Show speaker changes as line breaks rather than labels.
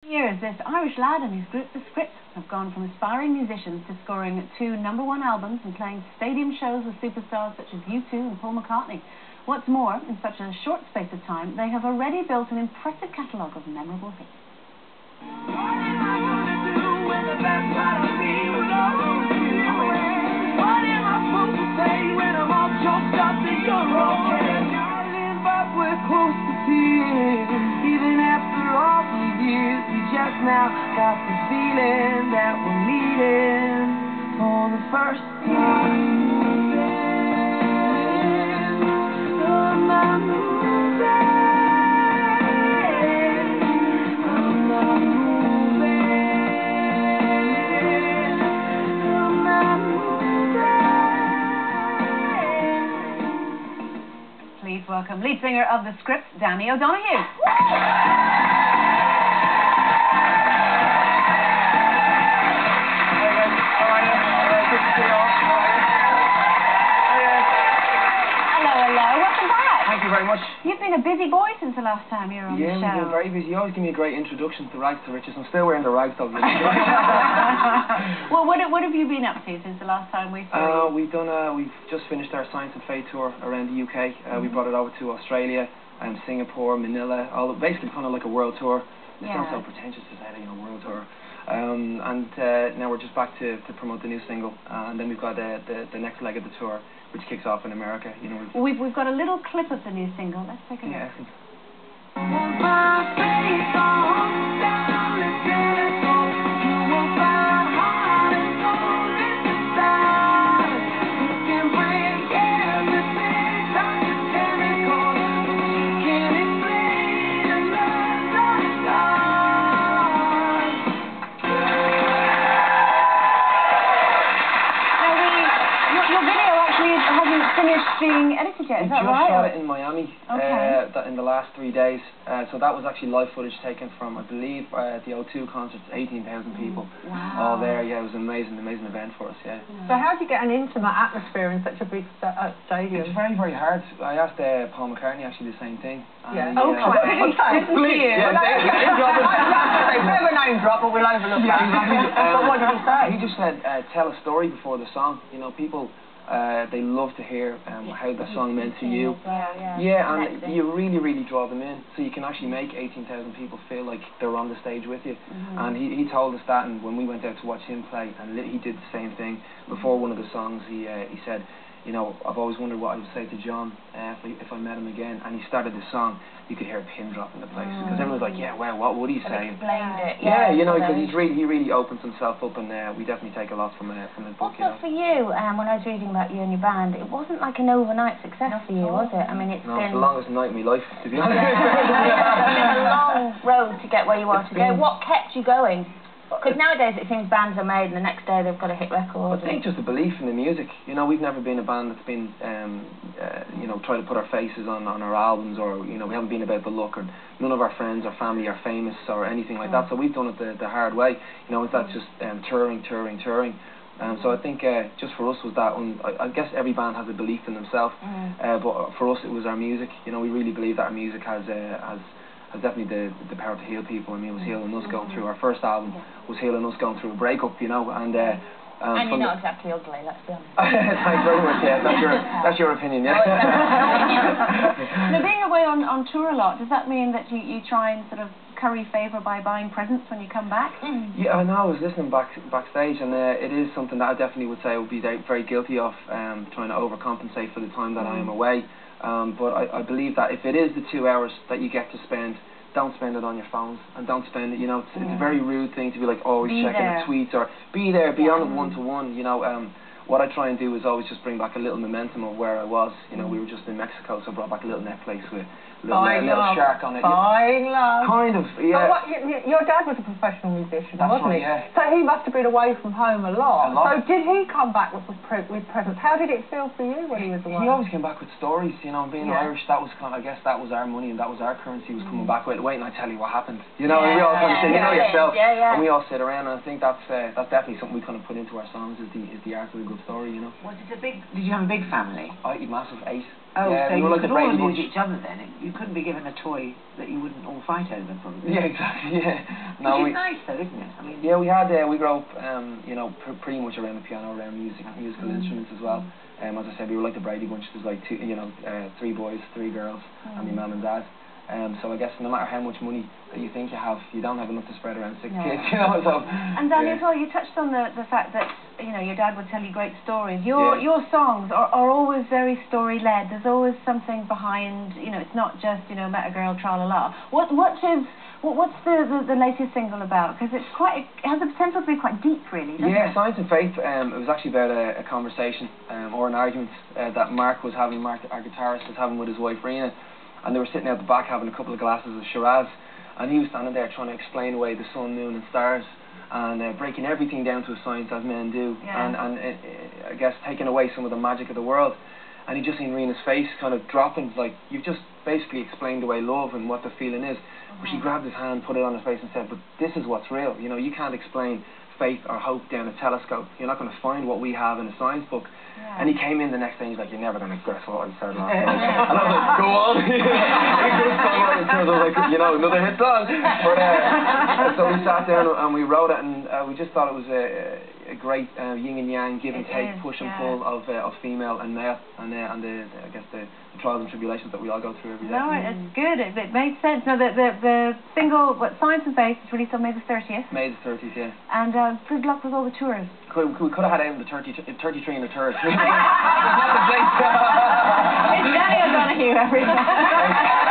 Years, this Irish lad and his group The Script have gone from aspiring musicians to scoring 2 #1 albums and playing stadium shows with superstars such as U2 and Paul McCartney. What's more, in such a short space of time, they have already built an impressive catalogue of memorable hits.
Just now got the feeling that we're meeting for the first time. I'm not moving. I'm not moving. I'm not moving.
Please welcome lead singer of The Script, Danny O'Donoghue.
Thank you very much.
You've been a busy boy since the last time you were on the show.
Yeah, we've been very busy. You always give me a great introduction to Rags to Riches. I'm still wearing the rags, though.
Well, what have you been up to since the last time we saw you?
We've just finished our Science and Faith tour around the UK. We brought it over to Australia and Singapore, Manila, basically kind of like a world tour. It sounds so pretentious to say that, world tour. Now we're just back to promote the new single, and then we've got the next leg of the tour, which kicks off in America.
We've got a little clip of the new single. Let's take a look.
Excellent.
Being edited yet, is that right?
We just shot it in Miami in the last 3 days. So that was actually live footage taken from, I believe, the O2 concert. 18,000 people all there. Yeah, it was an amazing event for us. Yeah.
So how do you get an intimate atmosphere in such a big stadium?
It's very, very hard. I asked Paul McCartney actually the same thing.
Yeah. Oh, come on. Please.
Yeah,
bit of a name drop, but we'll overlook that. But what did he say?
He just said, tell a story before the song. People. They love to hear how the song meant to you. And you really draw them in, so you can actually make 18,000 people feel like they're on the stage with you. And he told us that, and when we went out to watch him play, and he did the same thing before one of the songs. He said, I've always wondered what I would say to John if I met him again. And he started the song, you could hear a pin drop in the place, because everyone was like, yeah, wow, what would he say?
Explained it.
Yeah, because he really opens himself up, and we definitely take a lot from the book.
Also for you, when I was reading about you and your band, it wasn't like an overnight success for you, was it? I mean, it's been
the longest night of my life, to be honest.
It's been a long road to get where you are today. What kept you going? Because nowadays it seems bands are made and the next day they've got a hit record.
I think just a belief in the music. We've never been a band that's been, trying to put our faces on our albums, or, we haven't been about the look, or none of our friends or family are famous or anything like that. So we've done it the hard way. It's that just touring. So I think just for us was that one. I guess every band has a belief in themselves, but for us it was our music. We really believe that our music has definitely the power to heal people. I mean, it was healing us going through our first album, was healing us going through a breakup, and
you're not exactly ugly, let's be honest.
Thanks very much, yeah, that's your opinion, yeah.
Now, being away on tour a lot, does that mean that you try and sort of curry favour by buying presents when you come back?
Yeah, I know, I was listening backstage, and it is something that I definitely would say I would be very guilty of, trying to overcompensate for the time that I am away. But I believe that if it is the 2 hours that you get to spend, don't spend it on your phones, and don't spend it, it's a very rude thing to be like always checking the tweets, or be there, be on it one-to-one, What I try and do is always just bring back a little momentum of where I was. We were just in Mexico, so I brought back a little necklace with a little shark on it.
Buying love.
Kind of, yeah.
But your dad was a professional musician, wasn't he?
Yeah.
So he must have been away from home a lot. So did he come back with presents? How did it feel for you when he was away?
He always came back with stories, being Irish, that was I guess that was our money and that was our currency, was coming back with, wait and I tell you what happened. And we all kind of say, yourself, and we all sit around, and I think that's definitely something we kind of put into our songs, is the art of a good story, you know.
Did you have a big family?
Massive, 8.
Oh,
yeah,
so
we were
you
like
could
the
all
Brady
amuse
Bunch.
each other then. You couldn't be given a toy that you wouldn't all fight over, probably.
Yeah, exactly, yeah.
Which is nice though, isn't it? I mean,
yeah, we grew up, you know, pretty much around the piano, around musical instruments as well. As I said, we were like the Brady Bunch. There's like 3 boys, 3 girls, and my mum and dad. So I guess no matter how much money that you think you have, you don't have enough to spread around 6 kids, you know. So.
And Danny, as well, you touched on the fact that your dad would tell you great stories. Your songs are always very story led. There's always something behind. It's not just met a girl, tra la la. What's the latest single about? Because it has the potential to be quite deep, really. Doesn't it?
Science and Faith. It was actually about a conversation or an argument that Mark, our guitarist, was having with his wife Rena. And they were sitting out the back having a couple of glasses of Shiraz, and he was standing there trying to explain away the sun, moon and stars, and breaking everything down to a science as men do, and I guess taking away some of the magic of the world. And he just seen Rena's face kind of dropping, like, you've just basically explained away love and what the feeling is. But she grabbed his hand, put it on his face and said, but this is what's real. You can't explain faith or hope down a telescope. You're not going to find what we have in a science book. And he came in the next day and he's like, you're never going to guess what I said last night. And I was like, go on. I was like, another hit song. But so we sat down and we wrote it, and we just thought it was a great yin and yang, give and take, push and pull of female and male, and the trials and tribulations that we all go through every day.
No, it's good. It made sense. Now, the single, Science and Faith, is released on May the 30th.
May the 30th, yeah.
And good luck with all the tours.
We could have had out in the 33 and the third.
It's Danny O'Donoghue, everybody.